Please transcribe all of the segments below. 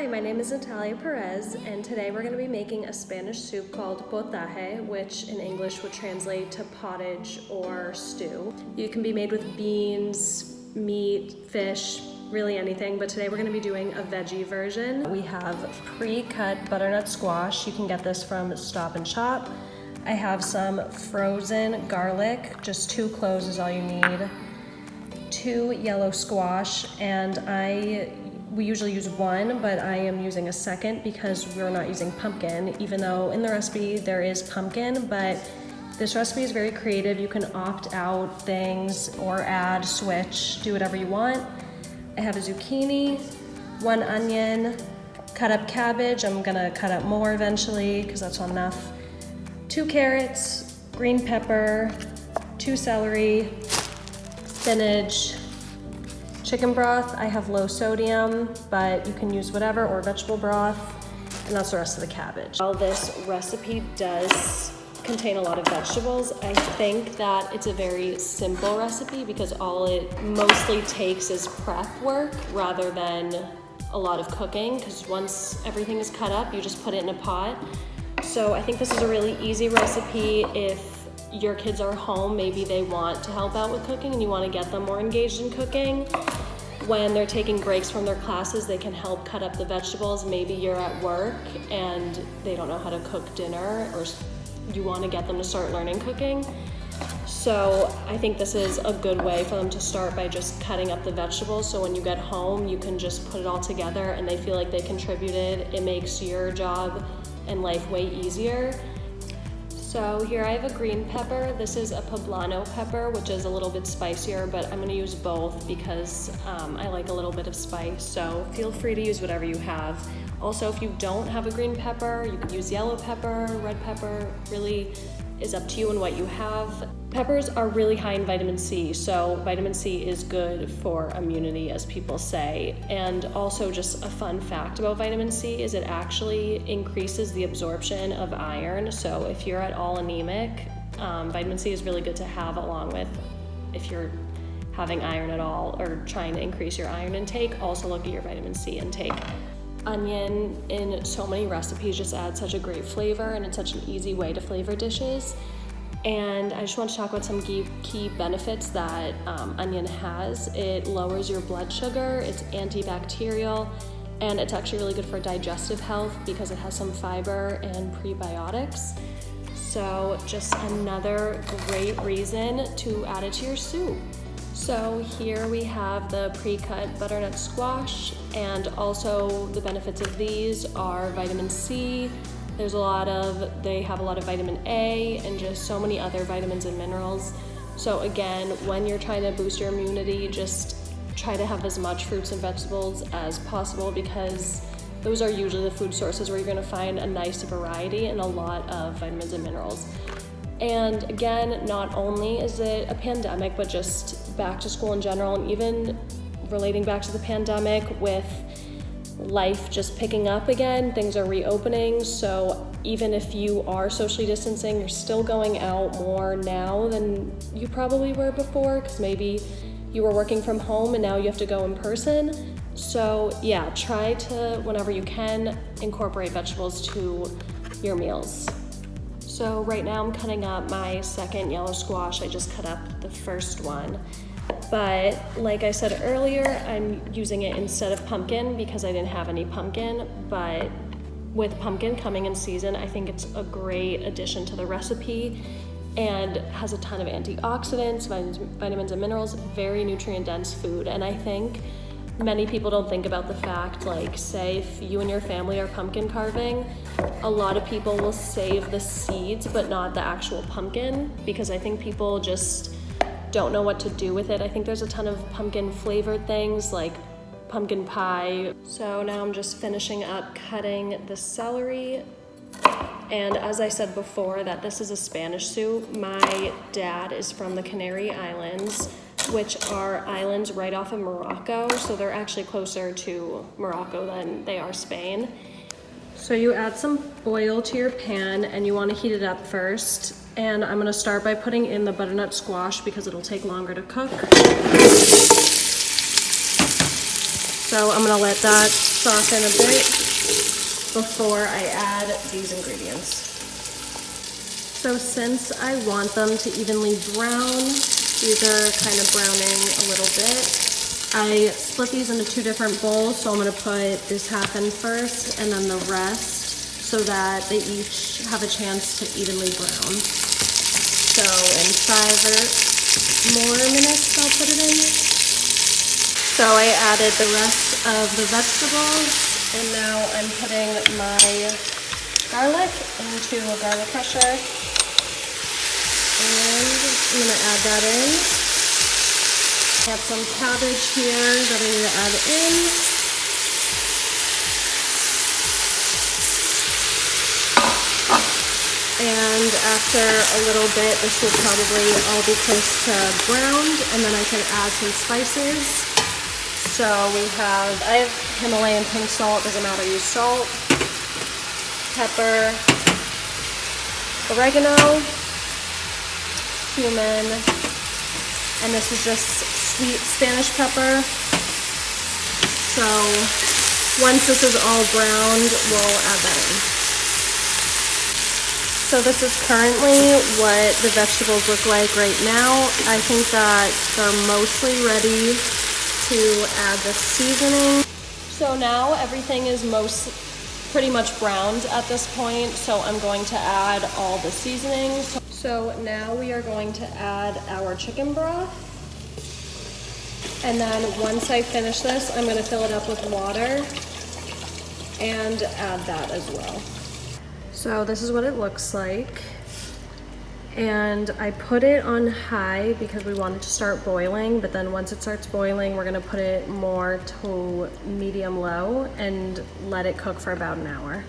Hi, my name is Natalia Perez, and today we're going to be making a Spanish soup called potaje, which in English would translate to pottage or stew. It can be made with beans, meat, fish, really anything, but today we're going to be doing a veggie version. We have pre-cut butternut squash. You can get this from Stop and Shop. I have some frozen garlic, just 2 cloves is all you need, 2 yellow squash, and we usually use 1, but I am using a second because we're not using pumpkin, even though in the recipe there is pumpkin, but this recipe is very creative. You can opt out things or add, switch, do whatever you want. I have a zucchini, 1 onion, cut up cabbage. I'm gonna cut up more eventually because that's not enough. 2 carrots, green pepper, 2 celery, spinach, chicken broth. I have low sodium, but you can use whatever, or vegetable broth, and that's the rest of the cabbage. While this recipe does contain a lot of vegetables, I think that it's a very simple recipe because all it mostly takes is prep work rather than a lot of cooking, because once everything is cut up, you just put it in a pot. So I think this is a really easy recipe if your kids are home, maybe they want to help out with cooking and you want to get them more engaged in cooking. When they're taking breaks from their classes, they can help cut up the vegetables. Maybe you're at work and they don't know how to cook dinner, or you want to get them to start learning cooking. So I think this is a good way for them to start by just cutting up the vegetables, so when you get home you can just put it all together and they feel like they contributed. It makes your job and life way easier. So here I have a green pepper. This is a poblano pepper, which is a little bit spicier, but I'm gonna use both because I like a little bit of spice, so feel free to use whatever you have. Also, if you don't have a green pepper, you can use yellow pepper, red pepper, really is up to you and what you have. Peppers are really high in vitamin C, so vitamin C is good for immunity, as people say. And also, just a fun fact about vitamin C is it actually increases the absorption of iron. So if you're at all anemic, vitamin C is really good to have along with if you're having iron at all or trying to increase your iron intake. Also look at your vitamin C intake. Onion in so many recipes just adds such a great flavor, and it's such an easy way to flavor dishes. And I just want to talk about some key benefits that onion has. It lowers your blood sugar, it's antibacterial, and it's actually really good for digestive health because it has some fiber and prebiotics. So just another great reason to add it to your soup. So here we have the pre-cut butternut squash, and also the benefits of these are vitamin C. They have a lot of vitamin A and just so many other vitamins and minerals. So again, when you're trying to boost your immunity, just try to have as much fruits and vegetables as possible because those are usually the food sources where you're gonna find a nice variety and a lot of vitamins and minerals. And again, not only is it a pandemic, but just back to school in general, and even relating back to the pandemic with life just picking up again, things are reopening. So even if you are socially distancing, you're still going out more now than you probably were before, because maybe you were working from home and now you have to go in person. So yeah, try to, whenever you can, incorporate vegetables to your meals. So right now I'm cutting up my second yellow squash. I just cut up the first one. But like I said earlier, I'm using it instead of pumpkin because I didn't have any pumpkin. But with pumpkin coming in season, I think it's a great addition to the recipe and has a ton of antioxidants, vitamins and minerals, very nutrient dense food. And I think many people don't think about the fact, like say if you and your family are pumpkin carving, a lot of people will save the seeds but not the actual pumpkin because I think people just don't know what to do with it. I think there's a ton of pumpkin flavored things like pumpkin pie. So now I'm just finishing up cutting the celery. And as I said before, that this is a Spanish soup. My dad is from the Canary Islands, which are islands right off of Morocco. So they're actually closer to Morocco than they are Spain. So you add some oil to your pan and you want to heat it up first. And I'm going to start by putting in the butternut squash because it'll take longer to cook. So I'm gonna let that soften a bit before I add these ingredients. So since I want them to evenly brown, these are kind of browning a little bit. I split these into 2 different bowls, so I'm gonna put this half in first and then the rest so that they each have a chance to evenly brown. So in 5 more minutes, I'll put it in. So I added the rest of the vegetables, and now I'm putting my garlic into a garlic crusher. And I'm gonna add that in. I have some cabbage here that I need to add in. And after a little bit, this will probably all be close to browned, and then I can add some spices. So I have Himalayan pink salt, doesn't matter, use salt, pepper, oregano, cumin, and this is just sweet Spanish pepper. So once this is all browned, we'll add that in. So this is currently what the vegetables look like right now. I think that they're mostly ready to add the seasoning. So now everything is pretty much browned at this point, so I'm going to add all the seasonings. So now we are going to add our chicken broth. And then once I finish this, I'm gonna fill it up with water and add that as well. So this is what it looks like. And I put it on high because we want it to start boiling, but then once it starts boiling, we're gonna put it more to medium low and let it cook for about an hour.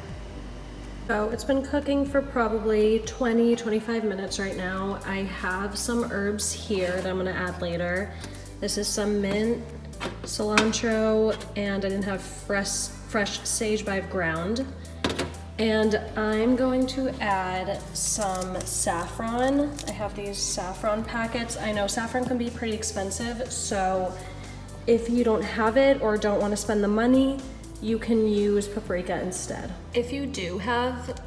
So it's been cooking for probably 20-25 minutes right now. I have some herbs here that I'm gonna add later. This is some mint, cilantro, and I didn't have fresh sage, but I've ground. And I'm going to add some saffron. I have these saffron packets. I know saffron can be pretty expensive, so if you don't have it or don't want to spend the money, you can use paprika instead. If you do have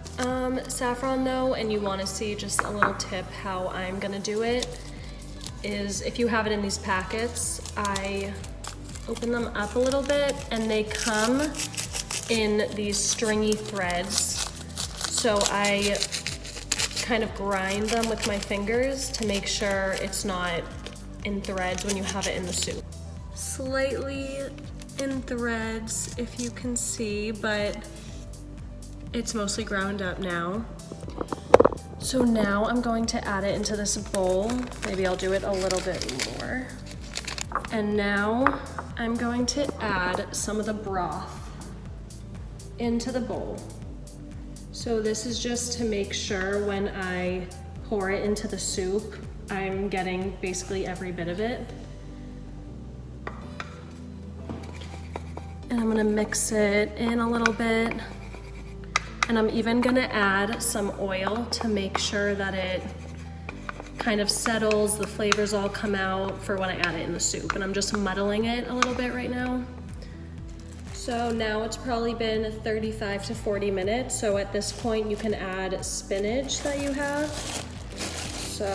saffron though, and you want to see just a little tip how I'm gonna do it, is if you have it in these packets, I open them up a little bit and they come in these stringy threads. So I kind of grind them with my fingers to make sure it's not in threads when you have it in the soup. Slightly in threads, if you can see, but it's mostly ground up now. So now I'm going to add it into this bowl. Maybe I'll do it a little bit more. And now I'm going to add some of the broth into the bowl. So this is just to make sure when I pour it into the soup, I'm getting basically every bit of it. And I'm gonna mix it in a little bit. And I'm even gonna add some oil to make sure that it kind of settles, the flavors all come out for when I add it in the soup. And I'm just muddling it a little bit right now. So now it's probably been 35 to 40 minutes. So at this point you can add spinach that you have. So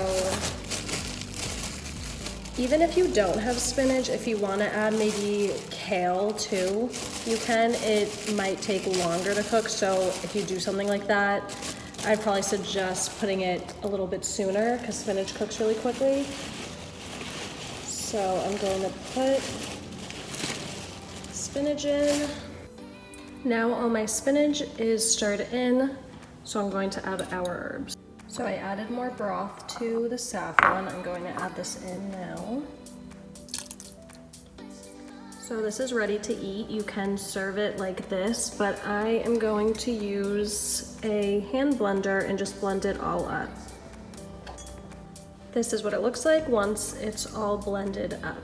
even if you don't have spinach, if you want to add maybe kale too, you can. It might take longer to cook, so if you do something like that, I'd probably suggest putting it a little bit sooner because spinach cooks really quickly. So I'm going to put spinach in. Now all my spinach is stirred in, so I'm going to add our herbs. So I added more broth to the saffron. I'm going to add this in now. So this is ready to eat. You can serve it like this, but I am going to use a hand blender and just blend it all up. This is what it looks like once it's all blended up.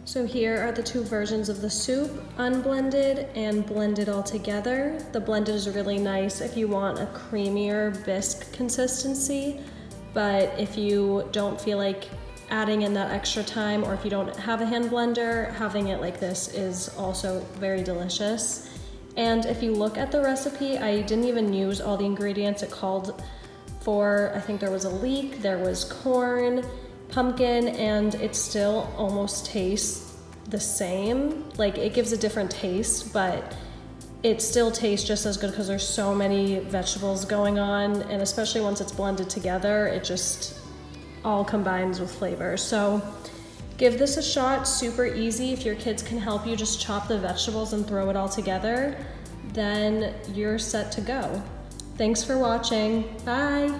So here are the two versions of the soup, unblended and blended all together. The blended is really nice if you want a creamier bisque consistency, but if you don't feel like adding in that extra time, or if you don't have a hand blender, having it like this is also very delicious. And if you look at the recipe, I didn't even use all the ingredients. It called for, I think there was a leek, there was corn, pumpkin, and it still almost tastes the same. Like, it gives a different taste, but it still tastes just as good because there's so many vegetables going on, and especially once it's blended together, it just all combines with flavor. So give this a shot, super easy. If your kids can help you just chop the vegetables and throw it all together, then you're set to go. Thanks for watching. Bye.